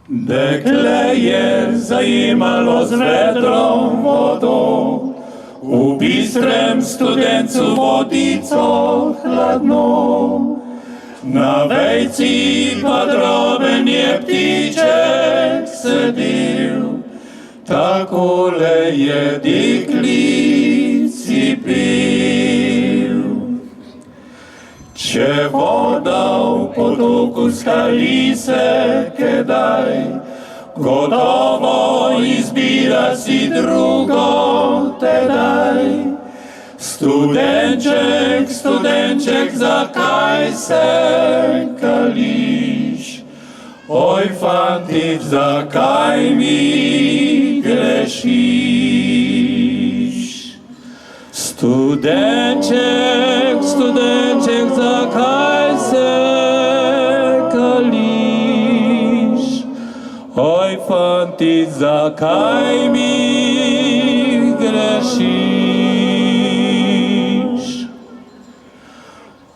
Dekle je zajímalo s vedrom vodou, u bistrem studencu vodico chladnou. Na vejci podroben je ptíček sedil, takole je diklici pil. Če voda v potoku skali se kedaj, gotovo izbira si drugo tedaj. Studenček, studenček, zakaj se kališ? Oj, fantič, zakaj mi grešiš? Studenček, studenček, zakaj se kališ? Oj, fantič, zakaj mi grešiš?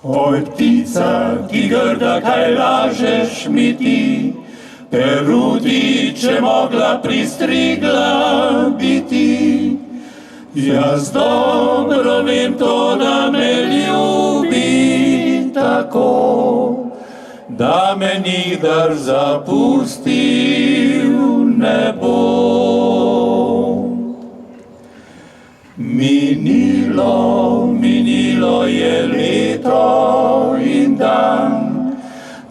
Oj, ptica, ti grda, kaj lažeš mi ti, peruti, če mogla pristrigla biti. Jaz dobro vem to, da me ljubi tako, da me nikdar zapustil ne bo. Minilo je leto in dan,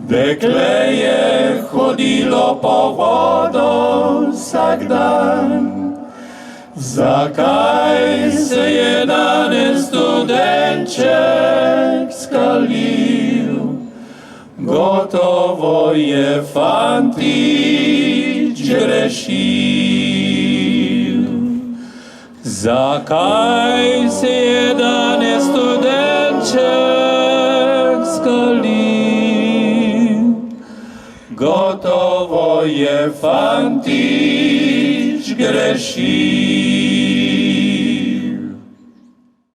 dekle je hodilo po vodo vsak dan. Zakaj se je danes studenček skalil? Gotovo je fantič grešil. Zakaj se je danes studenček skalil? Gotovo je fantič grešil.